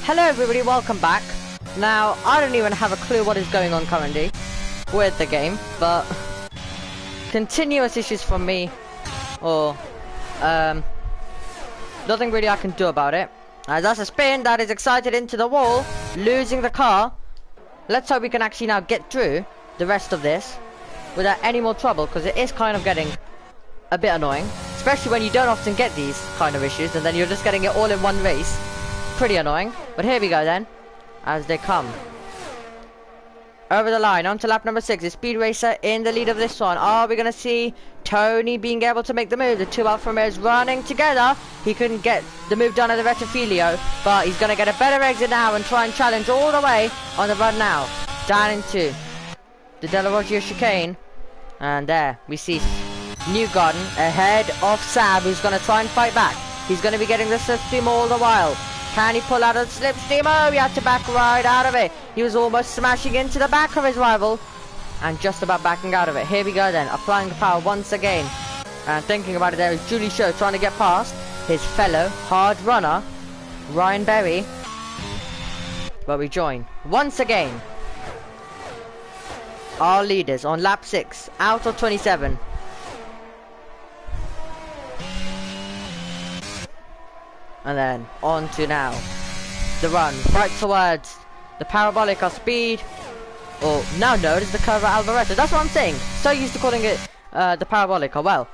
Hello everybody, welcome back. Now, I don't even have a clue what is going on currently with the game, but continuous issues from me, or nothing really I can do about it. As that's a spin that is excited into the wall, losing the car. Let's hope we can actually now get through the rest of this without any more trouble, because it is kind of getting a bit annoying, especially when you don't often get these kind of issues and then you're just getting it all in one race. Pretty annoying, but here we go then, as they come over the line onto lap number 6. The Speed Racer in the lead of this one. Are we going to see Tony being able to make the move? The two Alfa Romeos running together. He couldn't get the move done at the Rettifilio, but he's going to get a better exit now and try and challenge all the way on the run now. Down into the Della Roggia chicane, and there we see Newgarden ahead of Sab, who's going to try and fight back. He's going to be getting the slipstream all the while. Can he pull out of the slipstream? Oh, he had to back right out of it. He was almost smashing into the back of his rival and just about backing out of it. Here we go then, applying the power once again. And thinking about it, there is Julie Shaw trying to get past his fellow hard runner, Ryan Berry. But we join once again our leaders on lap 6, out of 27. And then on to now the run right towards the Parabolica Speed, or now known as the Curva Alvareto. That's what I'm saying. So used to calling it the Parabolica. Well,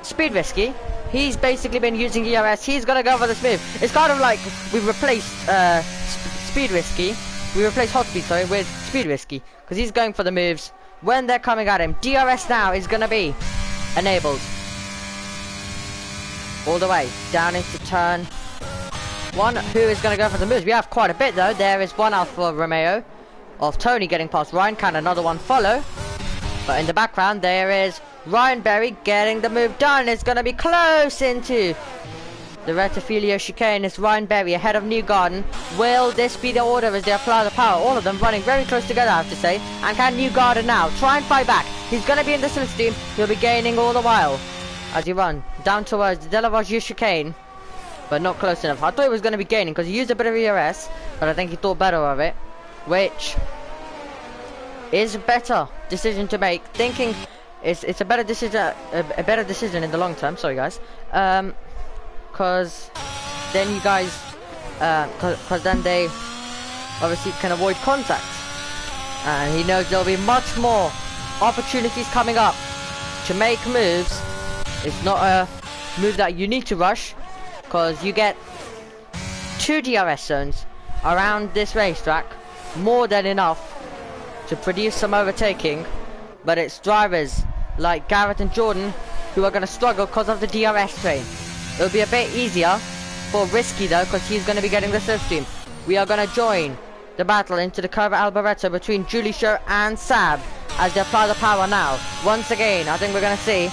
Speed Risky, he's basically been using ERS. He's gonna go for this move. It's kind of like we replaced Speed Risky. We replaced Hot Speed, sorry, with Speed Risky, because he's going for the moves when they're coming at him. DRS now is gonna be enabled. All the way down into turn 1. Who is going to go for the moves? We have quite a bit though. There is one Alfa Romeo of Tony getting past Ryan. Can another one follow? But in the background there is Ryan Berry getting the move done. It's going to be close into the Rettifilio chicane. It's Ryan Berry ahead of Newgarden. Will this be the order as they apply the power? All of them running very close together, I have to say. And can Newgarden now try and fight back? He's going to be in the slipstream. He'll be gaining all the while as he run down towards the Della Roggia chicane, but not close enough. I thought he was going to be gaining because he used a bit of ERS, but I think he thought better of it, which is a better decision to make. Thinking it's a better decision in the long term. Sorry guys, because then you guys, because then they obviously can avoid contact, and he knows there'll be much more opportunities coming up to make moves. It's not a move that you need to rush, because you get 2 DRS zones around this racetrack, more than enough to produce some overtaking. But it's drivers like Garrett and Jordan who are going to struggle because of the DRS train. It'll be a bit easier for Risky though, because he's going to be getting the slipstream. We are going to join the battle into the Curva Alvareto between Julie Shaw and Sab as they apply the power now. Once again, I think we're going to see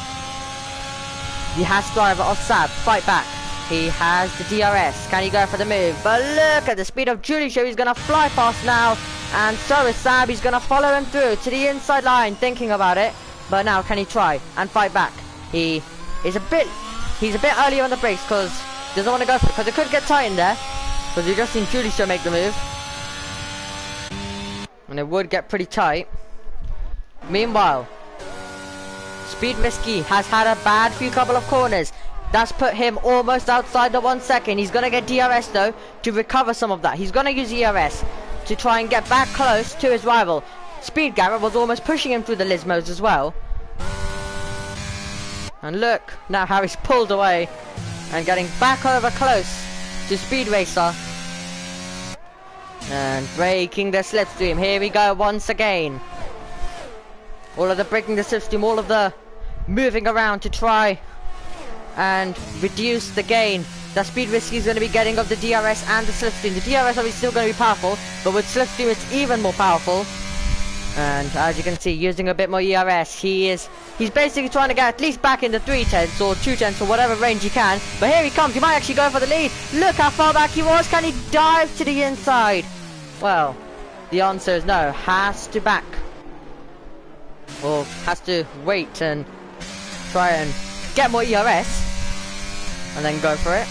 the Haas driver of Sab fight back. He has the DRS. Can he go for the move? But look at the speed of Julie Shaw. He's going to fly past now. And so is Sab. He's going to follow him through to the inside line, thinking about it. But now can he try and fight back? He's a bit early on the brakes, because he doesn't want to go for it, because it could get tight in there. Because we just seen Julie Shaw make the move. And it would get pretty tight. Meanwhile, Speed Risky has had a bad few couple of corners. That's put him almost outside the 1 second. He's going to get DRS though to recover some of that. He's going to use ERS to try and get back close to his rival. Speed Garrett was almost pushing him through the Lismos as well. And look now how he's pulled away and getting back over close to Speed Racer. And breaking the slipstream. Here we go once again. All of the breaking the slipstream, all of the moving around to try and reduce the gain that Speed Risky is going to be getting of the DRS and the slipstream. The DRS obviously still going to be powerful, but with slipstream it's even more powerful. And as you can see, using a bit more ERS, he's basically trying to get at least back in the 3/10 or 2/10 or whatever range he can. But here he comes. He might actually go for the lead. Look how far back he was. Can he dive to the inside? Well, the answer is no. Has to back, or has to wait and try and get more ERS and then go for it.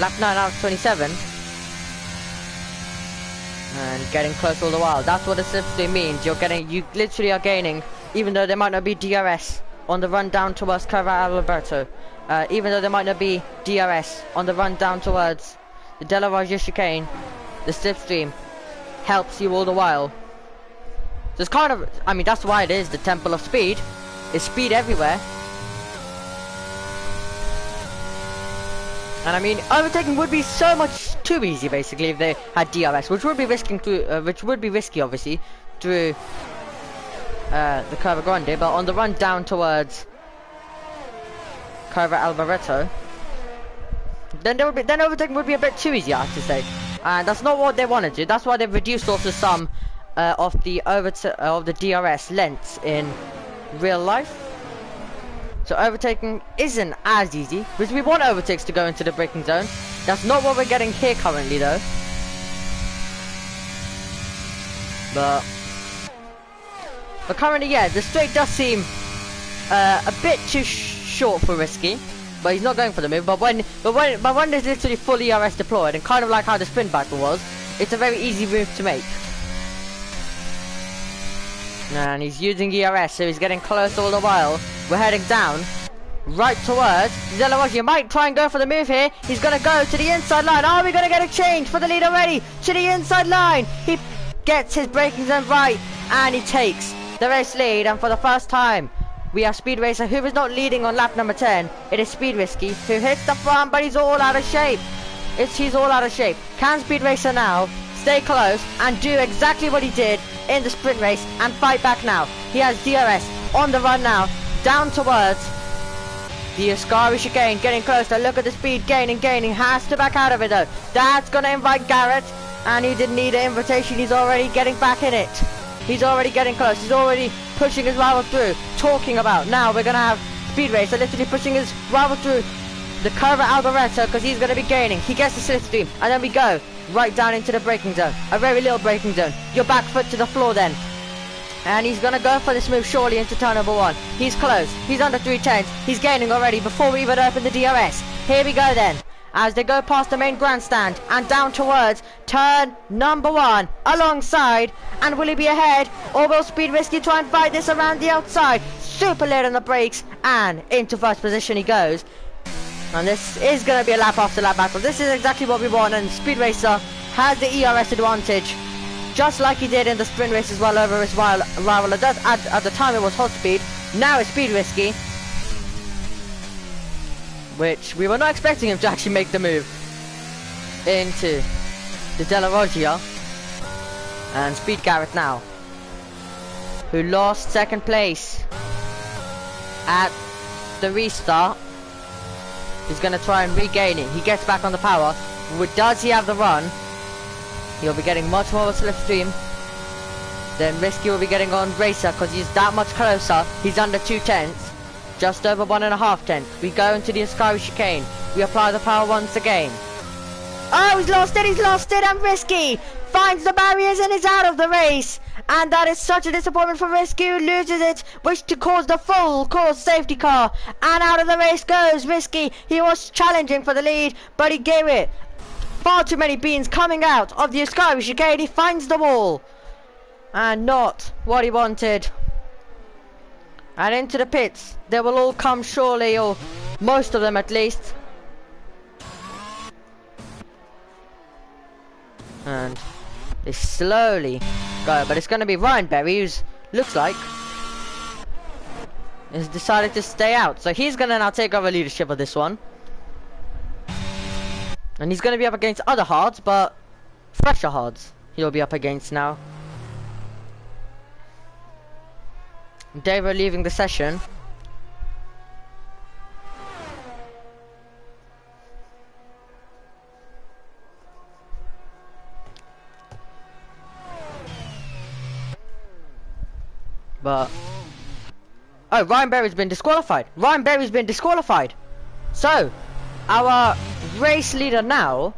Lap 9 out of 27. And getting close all the while. That's what the slipstream means. You literally are gaining, even though there might not be DRS on the run down towards Curva Alberto. Even though there might not be DRS on the run down towards the Della Roggia chicane, the slipstream helps you all the while. So it's kind of, I mean, that's why it is the Temple of Speed. It's speed everywhere. And I mean, overtaking would be so much too easy, basically, if they had DRS, which would be risky, obviously, through the Curva Grande. But on the run down towards Curva Alboreto, then overtaking would be a bit too easy, I have to say. And that's not what they want to do. That's why they've reduced also some of the DRS lengths in real life. So overtaking isn't as easy, because we want overtakes to go into the braking zone. That's not what we're getting here currently, though. But currently, yeah, the straight does seem a bit too short for Risky, but he's not going for the move. But when there's literally full ERS deployed, and kind of like how the sprint battle was, it's a very easy move to make. And he's using ERS, so he's getting close all the while. We're heading down, right towards Della Roggia. Might try and go for the move here. He's going to go to the inside line. Are we going to get a change for the lead already? To the inside line. He gets his braking zone right, and he takes the race lead. And for the first time, we have Speed Racer, who is not leading on lap number 10. It is Speed Risky, who hits the front, but he's all out of shape. He's all out of shape. Can Speed Racer now stay close and do exactly what he did in the sprint race and fight back now? He has DRS on the run now, down towards the Ascari chicane, getting closer. Look at the speed, gaining, has to back out of it though. That's gonna invite Garrett, and he didn't need an invitation. He's already getting back in it. He's already getting close. He's already pushing his rival through. Talking about now we're gonna have Speed Racer literally pushing his rival through the Curva Alboreto, because he's gonna be gaining. He gets the slipstream, and then we go right down into the braking zone. A very little braking zone. Your back foot to the floor then. And he's gonna go for this move surely into turn number 1. He's close. He's under 310s. He's gaining already before we even open the DRS. Here we go then, as they go past the main grandstand and down towards turn number 1 alongside. And will he be ahead, or will Speed Risky try and fight this around the outside? Super late on the brakes, and into first position he goes. And this is going to be a lap after lap battle. This is exactly what we want, and Speed Racer has the ERS advantage, just like he did in the sprint race as well over his rival. At the time it was Hot Speed, now it's Speed Risky, which we were not expecting him to actually make the move into the Della Roggia. And Speed Garrett now, who lost second place at the restart, is going to try and regain it. He gets back on the power. Does he have the run? He'll be getting much more of a slipstream. Then Risky will be getting on Racer, because he's that much closer. He's under 2 tenths. Just over 1.5 tenths. We go into the Ascari chicane. We apply the power once again. Oh, he's lost it, and Risky finds the barriers and is out of the race. And that is such a disappointment for Risky, who loses it, which to cause the full course safety car. And out of the race goes Risky. He was challenging for the lead, but he gave it far too many beans coming out of the Ascari chicane. He finds the wall, and not what he wanted. And into the pits they will all come surely, or most of them at least. And they slowly go, but it's going to be Ryan Berry, who's looks like has decided to stay out. So he's going to now take over leadership of this one. And he's going to be up against other hards, but fresher hards he'll be up against now. Davo leaving the session. But oh, Ryan Berry's been disqualified. So our race leader now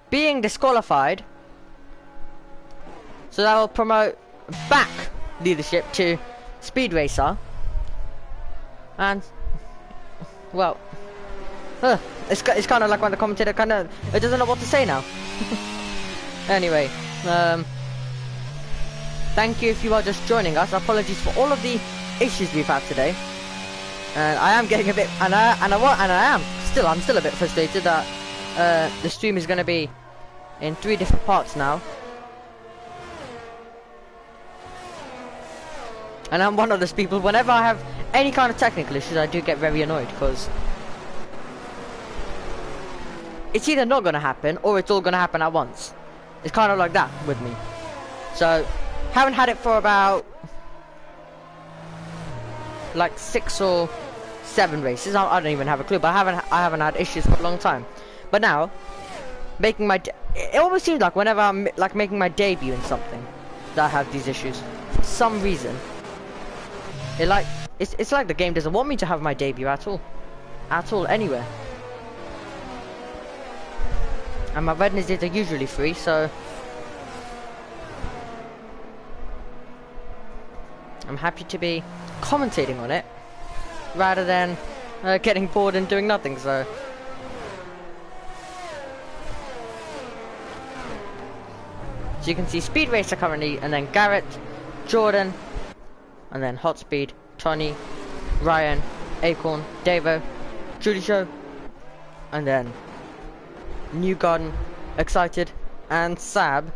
being disqualified, so that will promote back leadership to Speed Racer. And well, it's kind of like when the commentator it doesn't know what to say now. Anyway, thank you if you are just joining us. Apologies for all of the issues we've had today. And I am getting a bit, I'm still a bit frustrated that the stream is going to be in 3 different parts now. And I'm one of those people, whenever I have any kind of technical issues, I do get very annoyed, because it's either not going to happen, or it's all going to happen at once. It's kind of like that with me. So, haven't had it for about like 6 or 7 races. I don't even have a clue, but I haven't had issues for a long time. But now, making my it almost seems like whenever I'm like making my debut in something, that I have these issues for some reason. It's like the game doesn't want me to have my debut at all anywhere. And my Wednesdays are usually free, so I'm happy to be commentating on it rather than getting bored and doing nothing. So you can see Speed Racer currently, and then Garrett, Jordan, and then Hot Speed, Tony, Ryan, Acorn, Davo, Julie Show, and then New Garden, Excited, and Sab.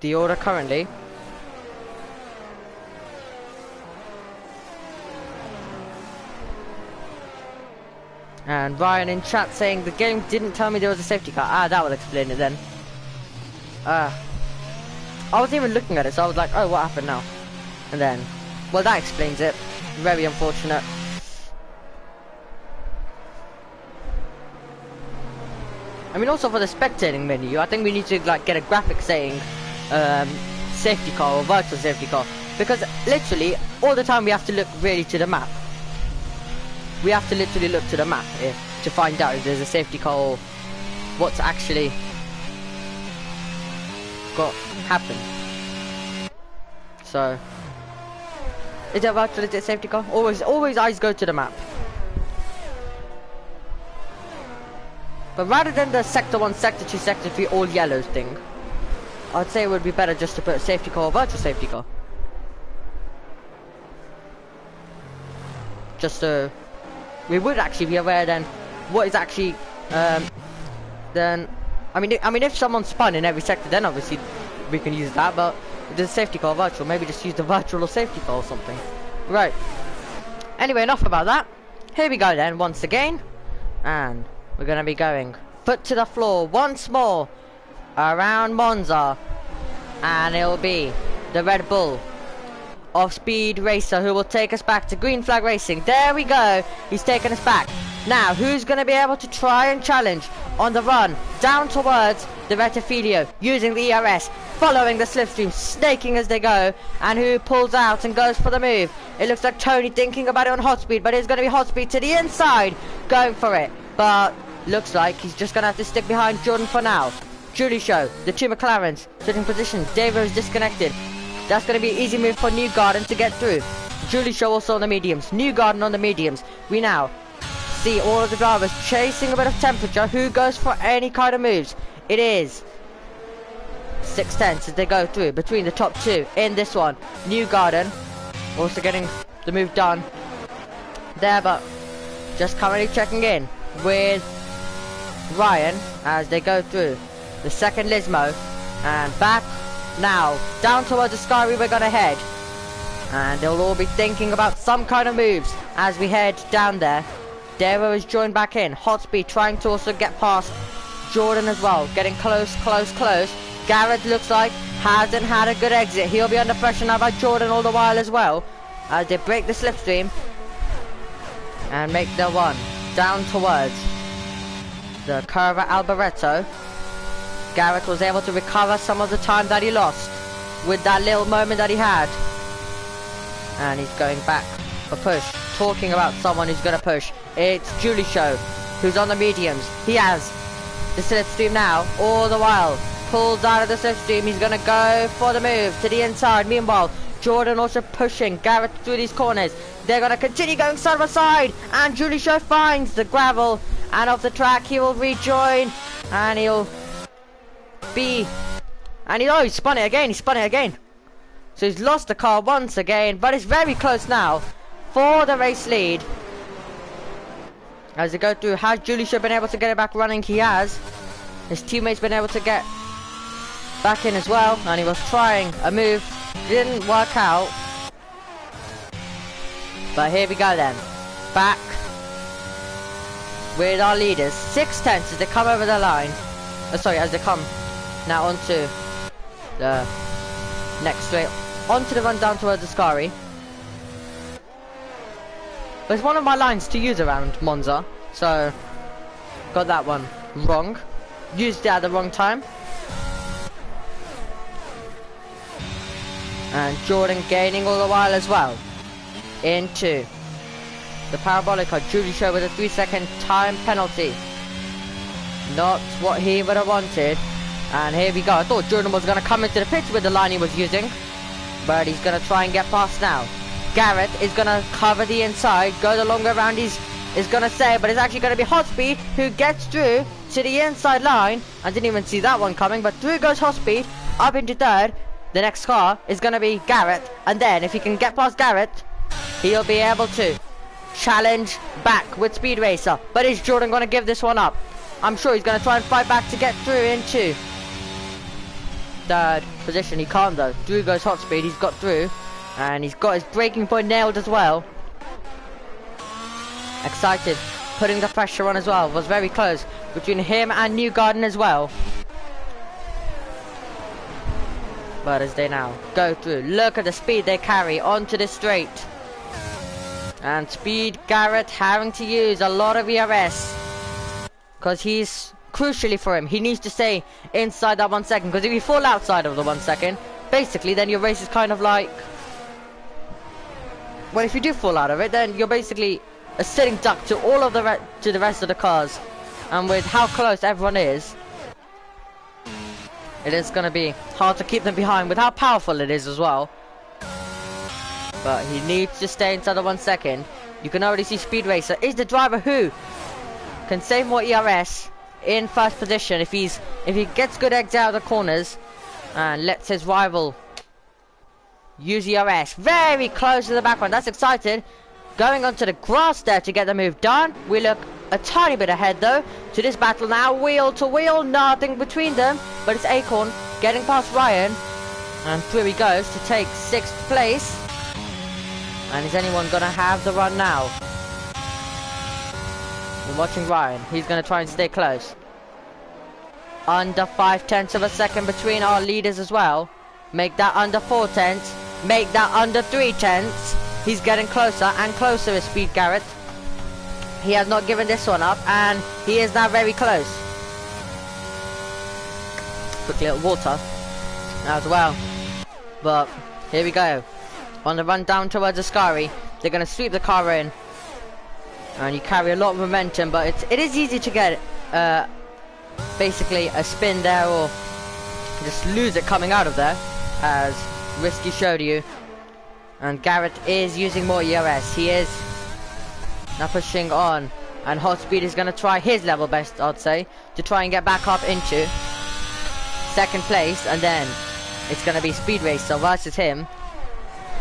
The order currently. And Ryan in chat saying the game didn't tell me there was a safety car. Ah, that will explain it then. I wasn't even looking at it, so I was like, oh, what happened now? And then, well, that explains it. Very unfortunate. I mean, also for the spectating menu, I think we need to like get a graphic saying safety car or virtual safety car, because literally all the time we have to look really to the map. We have to literally look to the map to find out if there's a safety car or what's actually got happened. So, is it virtual? Is it safety car? Always eyes go to the map. But rather than the Sector 1, Sector 2, Sector 3 all yellows thing, I'd say it would be better just to put a safety car or virtual safety car. Just so we would actually be aware then what is actually then I mean if someone spun in every sector, then obviously we can use that, but if there's a safety car or virtual, maybe just use the virtual or safety car or something. Right. Anyway, enough about that. Here we go then, once again. And we're gonna be going foot to the floor once more around Monza, and it'll be the Red Bull of Speed Racer who will take us back to Green Flag Racing. There we go, he's taking us back. Now, who's going to be able to try and challenge on the run down towards the Rettifilio using the ERS, following the slipstream, snaking as they go, and who pulls out and goes for the move? It looks like Tony thinking about it on hot speed, but it's going to be hot speed to the inside, going for it. But looks like he's just going to have to stick behind Jordan for now. Julie Show, the 2 McLarens, switching positions. Davo is disconnected. That's going to be an easy move for New Garden to get through. Julie Show also on the mediums. New Garden on the mediums. We now see all of the drivers chasing a bit of temperature. Who goes for any kind of moves? It is 6/10 as they go through between the top 2 in this one. New Garden also getting the move done there, but just currently checking in with Ryan as they go through the second Lismo, and back now down towards the Sky we're gonna head, and they'll all be thinking about some kind of moves as we head down there. Davo is joined back in. Hot Speed trying to also get past Jordan as well, getting close. Garrett looks like hasn't had a good exit. He'll be under pressure now by Jordan all the while as well, as they break the slipstream and make their one down towards the curve at Alboreto. Garrett was able to recover some of the time that he lost with that little moment that he had, and he's going back for push, talking about someone who's gonna push. It's Julie Show who's on the mediums. He has the slipstream now, all the while pulls out of the slipstream. He's gonna go for the move to the inside. Meanwhile, Jordan also pushing Garrett through these corners. They're gonna continue going side by side, and Julie Show finds the gravel and off the track. He will rejoin and he'll be, and he spun it again, so he's lost the car once again, but it's very close now for the race lead. As they go through, has Juliusha been able to get it back running? He has. His teammates been able to get back in as well, and he was trying a move, didn't work out. But here we go then, back with our leaders, 6 tenths as they come over the line. Sorry, as they come now onto the next straight, onto the run down towards Ascari. But it's one of my lines to use around Monza, so got that one wrong. Used it at the wrong time. And Jordan gaining all the while as well. Into the parabolica. Juliusha with a 3-second time penalty. Not what he would have wanted. And here we go. I thought Jordan was going to come into the pitch with the line he was using, but he's going to try and get past now. Garrett is going to cover the inside, go the longer round, is going to say, but it's actually going to be Hotspeed who gets through to the inside line. I didn't even see that one coming, but through goes Hotspeed, up into third. The next car is going to be Garrett, and then if he can get past Garrett, he'll be able to challenge back with Speed Racer. But is Jordan going to give this one up? I'm sure he's going to try and fight back to get through into third position. He can't though. Through goes Hotspeed, he's got through. And he's got his braking point nailed as well. Excited, putting the pressure on as well. Was very close between him and Newgarden as well. But as they now go through, look at the speed they carry onto the straight. And Speed Garrett having to use a lot of ERS. Because he's, crucially for him, he needs to stay inside that 1 second. Because if you fall outside of the 1 second, basically then your race is kind of like, well, if you do fall out of it, then you're basically a sitting duck to all of the rest of the cars. And with how close everyone is, it is going to be hard to keep them behind with how powerful it is as well. But he needs to stay inside the 1 second. You can already see Speed Racer is the driver who can save more ERS in first position if he gets good eggs out of the corners and lets his rival use ERS. Very close to the back one. That's excited. Going onto the grass there to get the move done. We look a tiny bit ahead though to this battle now. Wheel to wheel, nothing between them. But it's Acorn getting past Ryan. And through he goes to take 6th place. And is anyone going to have the run now? We're watching Ryan. He's going to try and stay close. Under 5 tenths of a second between our leaders as well. Make that under 4 tenths. Make that under 3 tenths. He's getting closer and closer with Speed Garrett. He has not given this one up, and he is now very close. Quick little water as well. But here we go. On the run down towards Ascari, they're going to sweep the car in. And you carry a lot of momentum, but it is easy to get basically a spin there, or just lose it coming out of there, as Risky showed you. And Garrett is using more ERS. He is now pushing on, and Hotspeed is going to try his level best, I'd say, to try and get back up into 2nd place, and then it's going to be Speed Racer versus him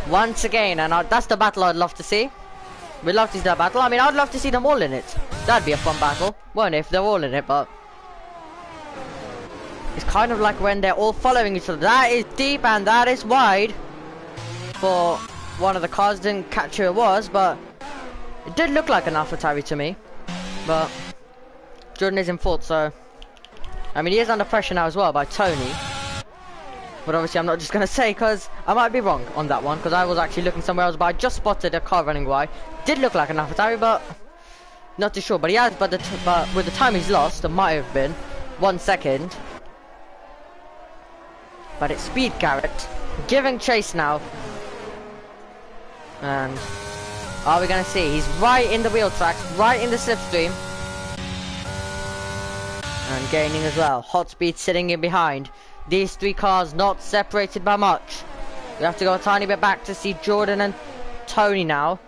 once again. And that's the battle I'd love to see. We'd love to see that battle. I mean, I'd love to see them all in it. That'd be a fun battle, won't it, if they're all in it? But it's kind of like when they're all following each other. That is deep and that is wide for one of the cars. Didn't catch who it was, but it did look like an AlphaTauri to me. But Jordan is in fourth, so I mean, he is under pressure now as well by Tony. But obviously I'm not just going to say, because I might be wrong on that one, because I was actually looking somewhere else, but I just spotted a car running by. Did look like an AlphaTauri, but not too sure. But he has, but with the time he's lost, it might have been 1 second. But it's Speed Garrett giving chase now. And are we going to see? He's right in the wheel tracks, right in the slipstream. And gaining as well. Hotspeed sitting in behind. These 3 cars not separated by much. We have to go a tiny bit back to see Jordan and Tony now.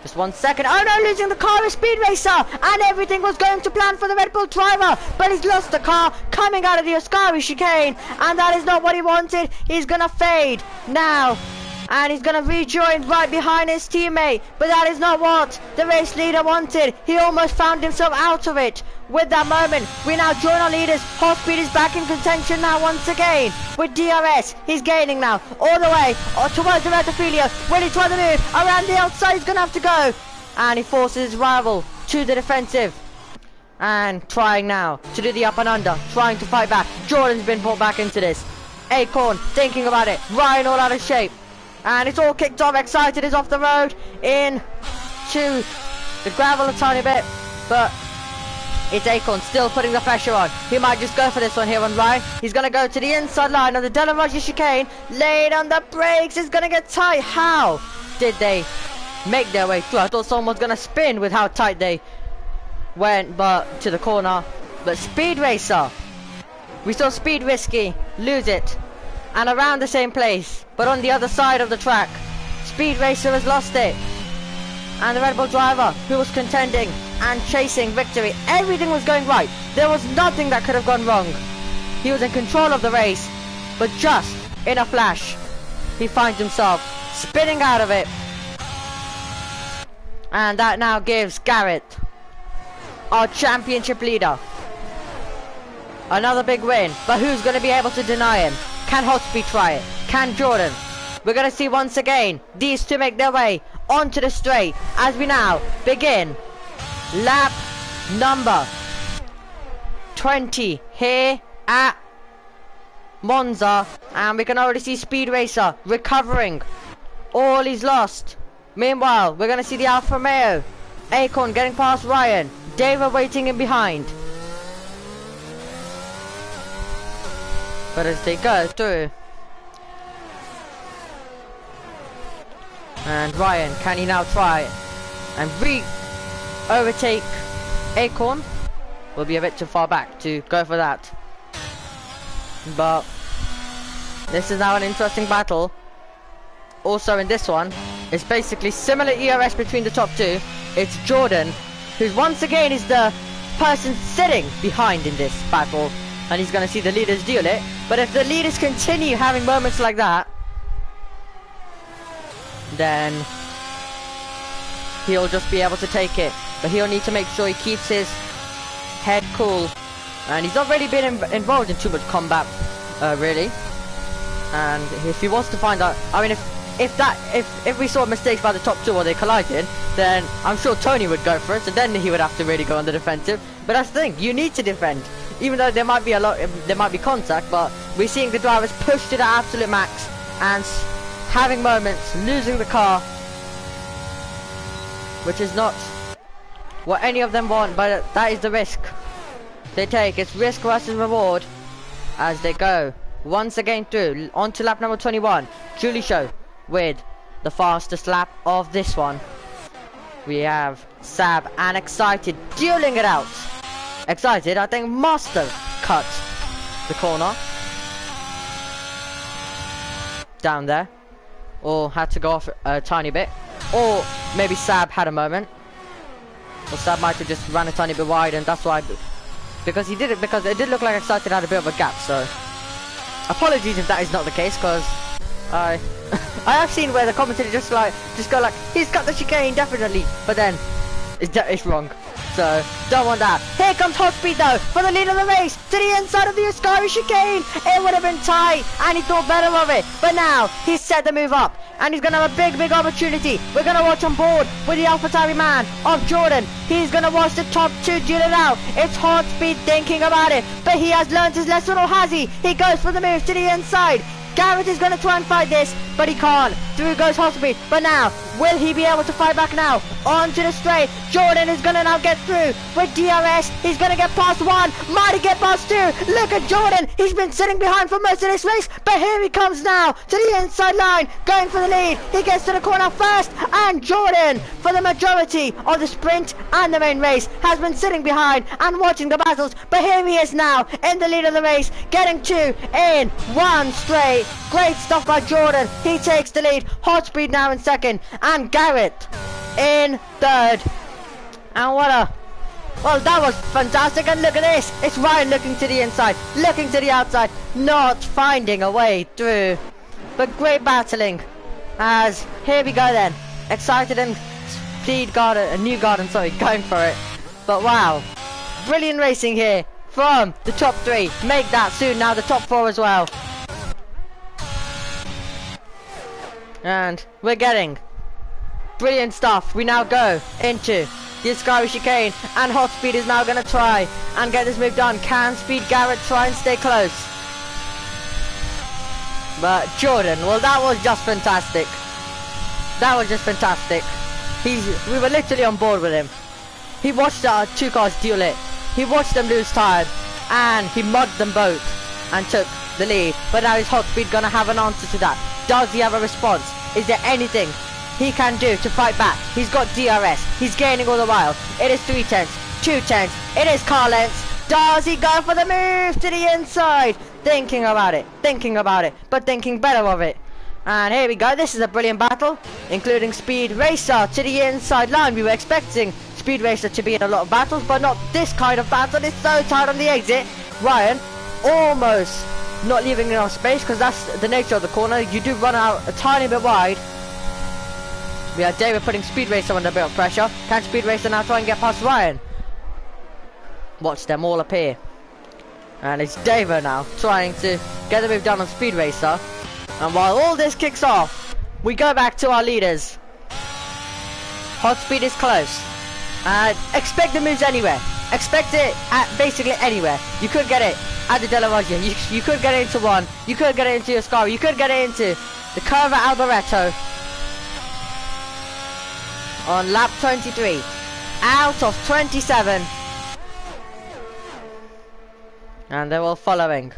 Just 1 second. Oh no, losing the car is Speed Racer. And everything was going to plan for the Red Bull driver. But he's lost the car coming out of the Ascari chicane. And that is not what he wanted. He's going to fade now. And he's going to rejoin right behind his teammate. But that is not what the race leader wanted. He almost found himself out of it. With that moment, we now join our leaders. Hot Speed is back in contention now once again. With DRS, he's gaining now. All the way towards the Retafilio. When he tries to move around the outside, he's going to have to go. And he forces his rival to the defensive. And trying now to do the up and under. Trying to fight back. Jordan's been brought back into this. Acorn thinking about it. Ryan all out of shape. And it's all kicked off. Excited is off the road. In to the gravel a tiny bit. But it's Acorn still putting the pressure on. He might just go for this one here on Ryan. He's going to go to the inside line of the Delarosa chicane. Laid on the brakes. It's going to get tight. How did they make their way through? I thought someone was going to spin with how tight they went, but to the corner. But Speed Racer, we saw Speed Risky lose it. And around the same place, but on the other side of the track, Speed Racer has lost it. And the Red Bull driver, who was contending and chasing victory, everything was going right. There was nothing that could have gone wrong. He was in control of the race, but just in a flash, he finds himself spinning out of it. And that now gives Garrett, our championship leader, another big win. But who's going to be able to deny him? Can Hotspeed try it? Can Jordan? We're going to see once again these two make their way onto the straight as we now begin lap number 20 here at Monza. And we can already see Speed Racer recovering all he's lost. Meanwhile, we're going to see the Alfa Romeo. Acorn getting past Ryan. David waiting in behind. But as they go through, and Ryan, can he now try and overtake Acorn? Will be a bit too far back to go for that. But this is now an interesting battle. Also in this one, it's basically similar ERS between the top two. It's Jordan, who once again is the person sitting behind in this battle. And he's going to see the leaders deal it. But if the leaders continue having moments like that, then he'll just be able to take it. But he'll need to make sure he keeps his head cool. And he's not really been involved in too much combat, really. And if he wants to find out, I mean, if we saw mistakes by the top two or they collided, then I'm sure Tony would go for it. So then he would have to really go on the defensive. But that's the thing, you need to defend. Even though there might be contact, but we're seeing the drivers push to the absolute max and having moments, losing the car, which is not what any of them want, but that is the risk they take. It's risk versus reward as they go once again through onto lap number 21. Julie Show with the fastest lap of this one. We have Sab and Excited dueling it out. Excited, I think Master cut the corner down there, or had to go off a tiny bit, or maybe Sab had a moment, or Sab might have just ran a tiny bit wide, and that's why, because he did it, because it did look like Excited had a bit of a gap. So apologies if that is not the case, because I have seen where the commentator just go like he's cut the chicane definitely, but then it's wrong. So, don't want that. Here comes Hot Speed though, for the lead of the race, to the inside of the Ascari chicane. It would have been tight, and he thought better of it. But now, he's set the move up, and he's going to have a big opportunity. We're going to watch on board with the AlphaTauri man of Jordan. He's going to watch the top two duel it out. It's Hot Speed thinking about it, but he has learned his lesson, or has he? He goes for the move to the inside. Garrett is going to try and fight this, but he can't. Through goes Hotspeed. But now, will he be able to fight back now? Onto the straight. Jordan is going to now get through with DRS. He's going to get past one. Might he get past two? Look at Jordan. He's been sitting behind for most of this race, but here he comes now to the inside line, going for the lead. He gets to the corner first, and Jordan, for the majority of the sprint and the main race, has been sitting behind and watching the battles. But here he is now in the lead of the race, getting two in one straight. Great stuff by Jordan. He takes the lead. Hot Speed now in second, and Garrett in third. And what a... Well, that was fantastic, and look at this. It's Ryan looking to the inside, looking to the outside, not finding a way through. But great battling, as here we go then. Excited and speed garden, a new garden, sorry, going for it. But wow, brilliant racing here from the top 3. Make that soon now the top 4 as well. And we're getting brilliant stuff. We now go into the Ascari chicane, and Hot Speed is now going to try and get this move done. Can Speed Garrett try and stay close? But Jordan, well, that was just fantastic. That was just fantastic. We were literally on board with him. He watched our 2 cars duel it. He watched them lose time, and he mugged them both and took the lead. But now is Hot Speed going to have an answer to that? Does he have a response? Is there anything he can do to fight back? He's got DRS. He's gaining all the while. It is 3 tenths, 2 tenths. It is car lengths. Does he go for the move to the inside? Thinking about it, but thinking better of it. And here we go. This is a brilliant battle, including Speed Racer to the inside line. We were expecting Speed Racer to be in a lot of battles, but not this kind of battle. It's so tight on the exit. Ryan almost not leaving enough space, because that's the nature of the corner. You do run out a tiny bit wide. We have David putting Speed Racer under a bit of pressure. Can Speed Racer now try and get past Ryan? Watch them all appear. And it's David now trying to get the move done on Speed Racer. And while all this kicks off, we go back to our leaders. Hot Speed is close. Expect the moves anywhere. Expect it at basically anywhere. You could get it at the Della Roggia. You could get it into 1. You could get it into your Ascari. You could get it into the Curva Alboreto on lap 23. Out of 27. And they're all following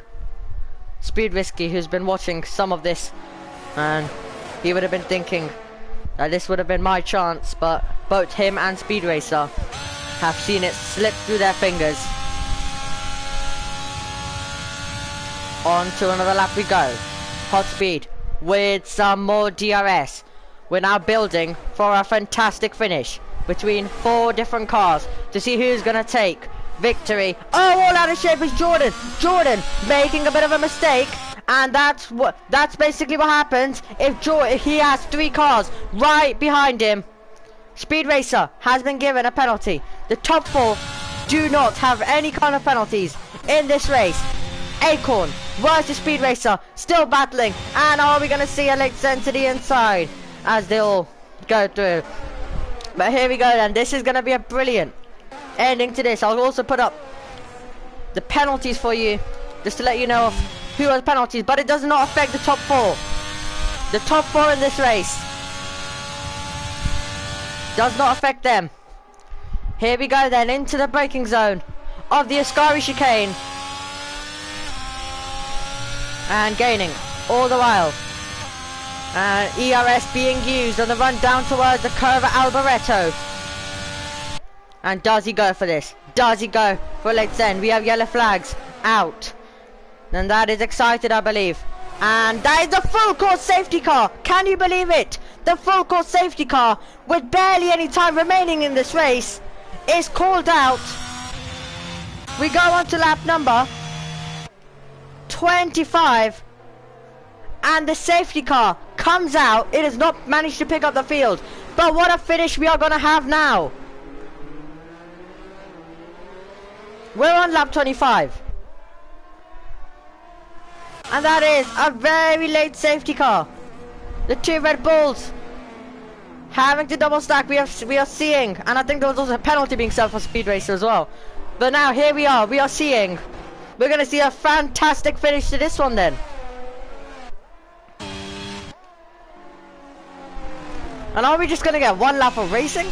Speed Risky, who's been watching some of this, and he would have been thinking that this would have been my chance, but both him and Speed Racer have seen it slip through their fingers. On to another lap we go. Hot Speed with some more DRS. We're now building for a fantastic finish between 4 different cars to see who's gonna take victory. Oh, all out of shape is Jordan. Jordan making a bit of a mistake, and that's basically what happens if he has 3 cars right behind him. Speed Racer has been given a penalty. The top 4 do not have any kind of penalties in this race. Acorn versus Speed Racer still battling, and are we going to see a late send to the inside as they all go through? But here we go then. This is going to be a brilliant ending to this. I'll also put up the penalties for you, just to let you know of who has penalties, but it does not affect the top 4. The top 4 in this race does not affect them. Here we go then, into the braking zone of the Ascari chicane, and gaining all the while. And ERS being used on the run down towards the Curva Alboreto. And does he go for this? Does he go for a late send? We have yellow flags out. And that is excited, I believe. And that is the full course safety car. Can you believe it? The full course safety car, with barely any time remaining in this race, is called out. We go on to lap number 25. And the safety car comes out. It has not managed to pick up the field. But what a finish we are going to have now. We're on lap 25. And that is a very late safety car. The 2 Red Bulls having to double stack. We are seeing, and I think there was also a penalty being set for Speed Racer as well. But now here we are. We're going to see a fantastic finish to this one then. And are we just going to get 1 lap of racing?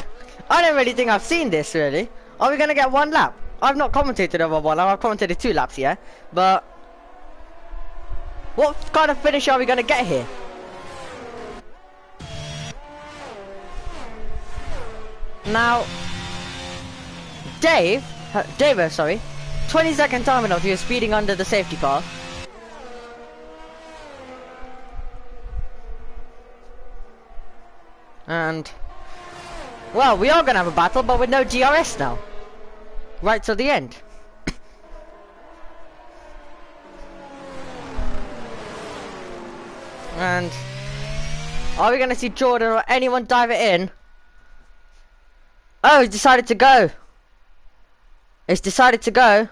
I don't really think I've seen this really. Are we going to get 1 lap? I've not commentated over 1 lap. I've commentated 2 laps here. But what kind of finish are we going to get here? Now, David, sorry, 20-second time enough. He was speeding under the safety car. And Well, we are gonna have a battle, but with no GRS now. Right till the end. And are we gonna see Jordan or anyone dive it in? Oh, he's decided to go. It's decided to go.